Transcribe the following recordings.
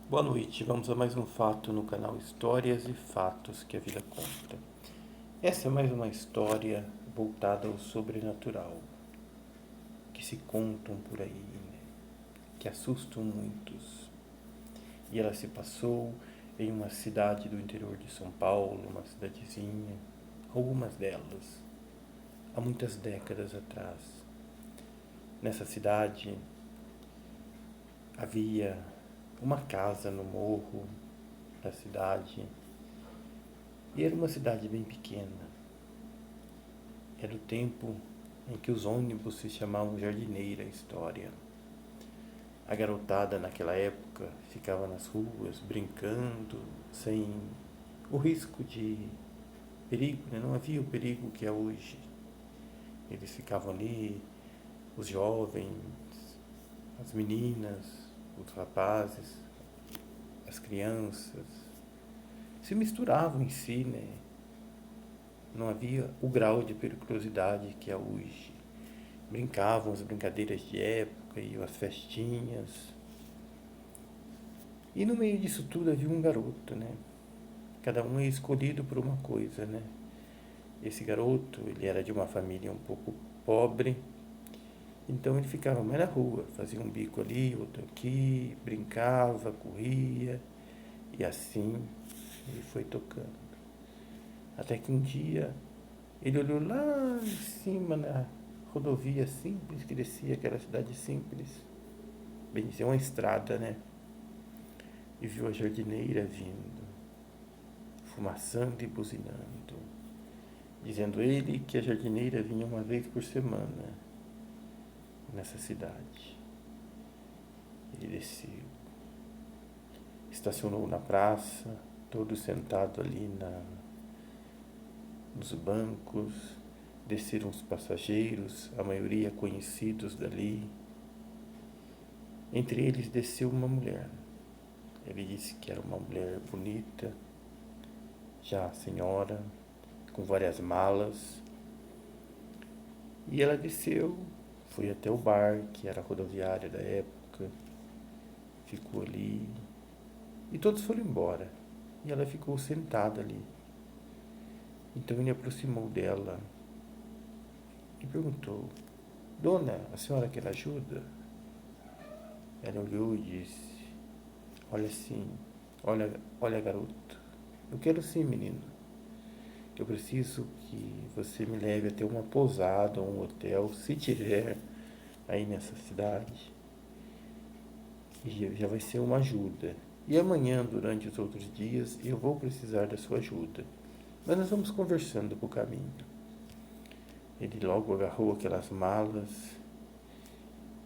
Boa noite, vamos a mais um fato no canal Histórias e Fatos que a Vida Conta. Essa é mais uma história voltada ao sobrenatural, que se contam por aí, né? Que assustam muitos. E ela se passou em uma cidade do interior de São Paulo, uma cidadezinha, algumas delas, há muitas décadas atrás. Nessa cidade havia uma casa no morro da cidade. E era uma cidade bem pequena. Era o tempo em que os ônibus se chamavam Jardineira História. A garotada naquela época ficava nas ruas brincando, sem o risco de perigo, né? Não havia o perigo que é hoje. Eles ficavam ali, os jovens, as meninas, os rapazes, as crianças, se misturavam em si, né? Não havia o grau de periculosidade que é hoje. Brincavam as brincadeiras de época e as festinhas. E no meio disso tudo havia um garoto, né? Cada um é escolhido por uma coisa, né? Esse garoto, ele era de uma família um pouco pobre, então ele ficava mais na rua, fazia um bico ali, outro aqui, brincava, corria, e assim ele foi tocando. Até que um dia ele olhou lá em cima na rodovia simples, que descia aquela cidade simples, bem dizer, uma estrada, né? E viu a jardineira vindo, fumaçando e buzinando, dizendo ele que a jardineira vinha uma vez por semana nessa cidade. Ele desceu, estacionou na praça, todo sentado ali nos bancos. Desceram os passageiros, a maioria conhecidos dali. Entre eles desceu uma mulher. Ele disse que era uma mulher bonita, já senhora, com várias malas. E ela desceu, foi até o bar, que era a rodoviária da época, ficou ali. E todos foram embora. E ela ficou sentada ali. Então ele aproximou dela e perguntou: Dona, a senhora quer ajuda? Ela olhou e disse: Olha sim, olha garoto, eu quero sim, menino. Eu preciso que você me leve até uma pousada ou um hotel, se tiver aí nessa cidade. E já vai ser uma ajuda. E amanhã, durante os outros dias, eu vou precisar da sua ajuda. Mas nós vamos conversando por caminho. Ele logo agarrou aquelas malas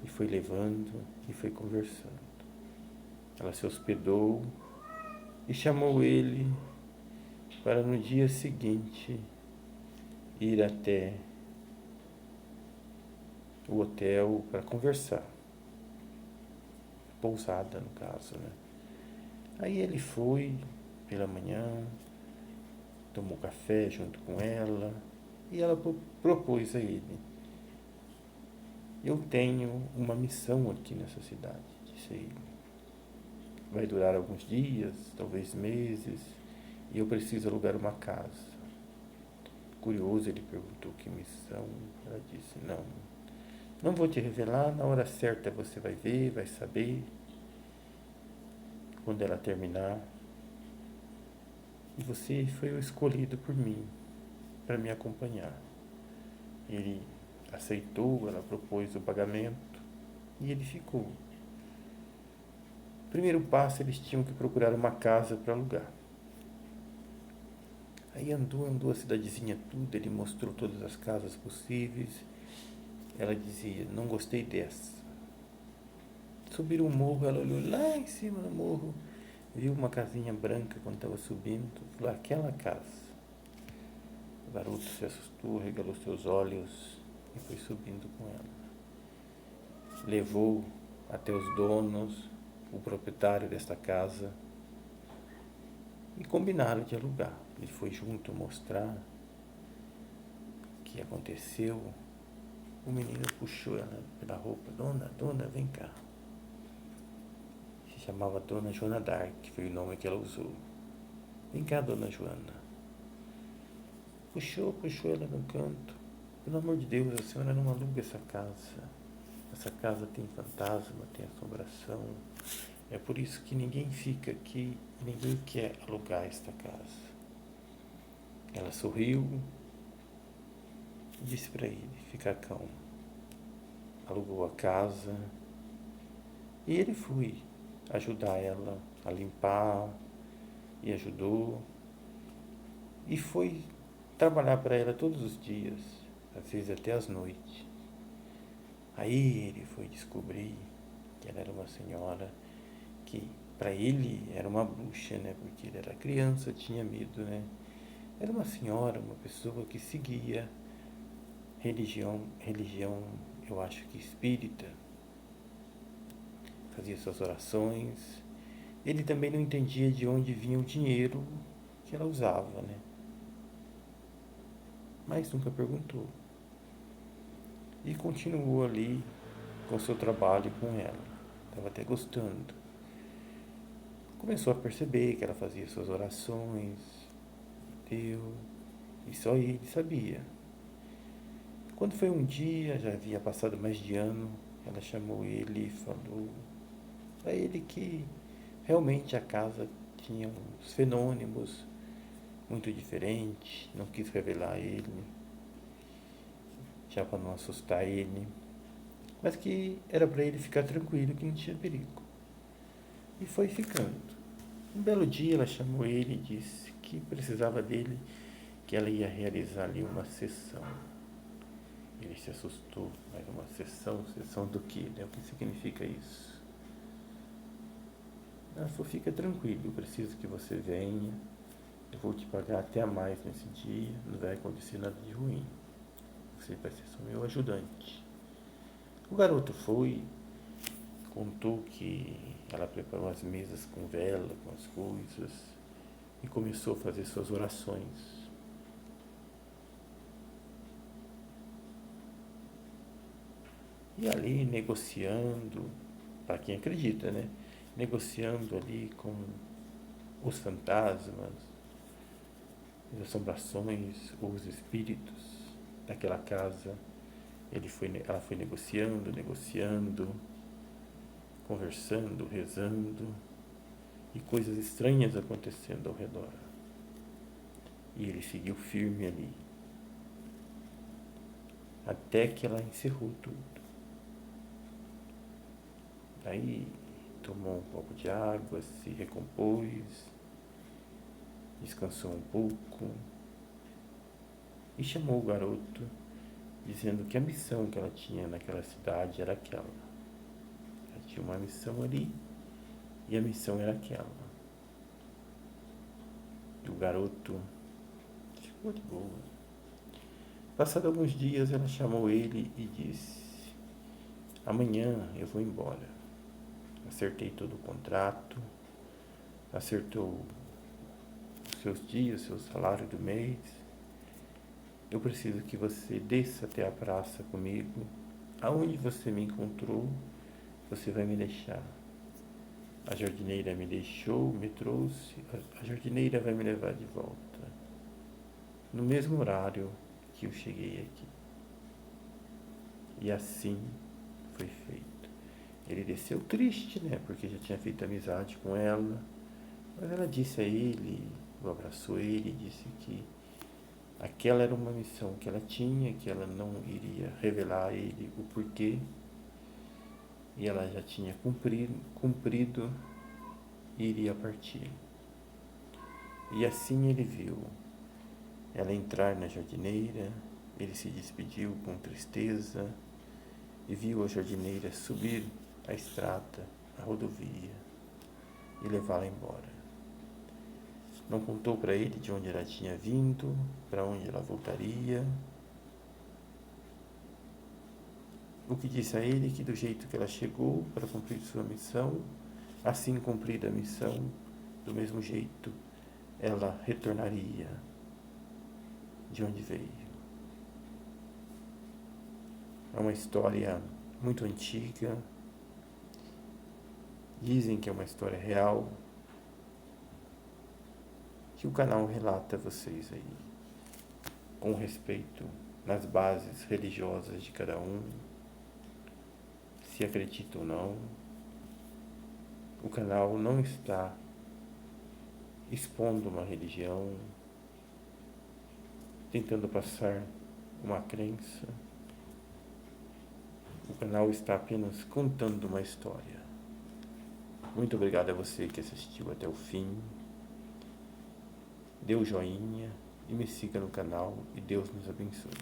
e foi levando e foi conversando. Ela se hospedou e chamou ele para no dia seguinte ir até o hotel para conversar. Pousada, no caso, né? Aí ele foi pela manhã, tomou café junto com ela e ela propôs a ele: Eu tenho uma missão aqui nessa cidade, disse ele. Vai durar alguns dias, talvez meses, e eu preciso alugar uma casa. Curioso, ele perguntou: Que missão? Ela disse: Não vou te revelar, na hora certa você vai ver, vai saber, quando ela terminar. E você foi o escolhido por mim para me acompanhar. Ele aceitou, ela propôs o pagamento e ele ficou. Primeiro passo, eles tinham que procurar uma casa para alugar. Aí andou a cidadezinha tudo, ele mostrou todas as casas possíveis. Ela dizia: Não gostei dessa. Subiram o morro, ela olhou lá em cima do morro, viu uma casinha branca quando estava subindo, falou: Aquela casa. O garoto se assustou, regalou seus olhos e foi subindo com ela. Levou até os donos, o proprietário desta casa, e combinaram de alugar. Ele foi junto mostrar o que aconteceu. O menino puxou ela pela roupa: Dona, vem cá. chamava Dona Joana d'Arc, que foi o nome que ela usou. Vem cá, Dona Joana. Puxou ela no canto. Pelo amor de Deus, a senhora não aluga essa casa. Essa casa tem fantasma, tem assombração. É por isso que ninguém fica aqui e ninguém quer alugar esta casa. Ela sorriu e disse para ele ficar calmo. Alugou a casa e ele foi ajudar ela a limpar e ajudou. E foi trabalhar para ela todos os dias, às vezes até as noites. Aí ele foi descobrir que ela era uma senhora que para ele era uma bruxa, né? Porque ele era criança, tinha medo, né? Era uma senhora, uma pessoa que seguia religião, eu acho que espírita, fazia suas orações. Ele também não entendia de onde vinha o dinheiro que ela usava, né? Mas nunca perguntou. E continuou ali com o seu trabalho com ela. Estava até gostando. Começou a perceber que ela fazia suas orações, Deus, e só ele sabia. Quando foi um dia, já havia passado mais de ano, ela chamou ele e falou para ele que realmente a casa tinha uns fenômenos muito diferentes, não quis revelar a ele, já para não assustar ele, mas que era para ele ficar tranquilo, que não tinha perigo. E foi ficando. Um belo dia ela chamou ele e disse que precisava dele, que ela ia realizar ali uma sessão. Ele se assustou, mas uma sessão do quê? Né? O que significa isso? Ela falou, fica tranquilo, eu preciso que você venha, eu vou te pagar até a mais nesse dia, não vai acontecer nada de ruim. Você vai ser só meu ajudante. O garoto foi, contou que ela preparou as mesas com vela, com as coisas, e começou a fazer suas orações. E ali negociando, para quem acredita, né? Negociando ali com os fantasmas, as assombrações, os espíritos daquela casa. Ela foi negociando, conversando, rezando, e coisas estranhas acontecendo ao redor. E ele seguiu firme ali, até que ela encerrou tudo. Aí tomou um copo de água, se recompôs, descansou um pouco e chamou o garoto, dizendo que a missão que ela tinha naquela cidade era aquela. Ela tinha uma missão ali e a missão era aquela. E o garoto ficou de boa. Passados alguns dias, ela chamou ele e disse: amanhã eu vou embora. Acertei todo o contrato, acertou os seus dias, seu salário do mês. Eu preciso que você desça até a praça comigo. Aonde você me encontrou, você vai me deixar. A jardineira me deixou, me trouxe, a jardineira vai me levar de volta. No mesmo horário que eu cheguei aqui. E assim foi feito. Ele desceu triste, né? Porque já tinha feito amizade com ela. Mas ela disse a ele, abraçou ele e disse que aquela era uma missão que ela tinha, que ela não iria revelar a ele o porquê. E ela já tinha cumprido e iria partir. E assim ele viu ela entrar na jardineira, ele se despediu com tristeza e viu a jardineira subir a estrada, a rodovia e levá-la embora. Não contou para ele de onde ela tinha vindo, para onde ela voltaria. O que disse a ele que do jeito que ela chegou para cumprir sua missão, assim cumprida a missão, do mesmo jeito ela retornaria de onde veio. É uma história muito antiga Dizem que é uma história real, que o canal relata a vocês aí, com respeito nas bases religiosas de cada um, se acredita ou não. O canal não está expondo uma religião, tentando passar uma crença. O canal está apenas contando uma história. Muito obrigado a você que assistiu até o fim. Dê o joinha e me siga no canal e Deus nos abençoe.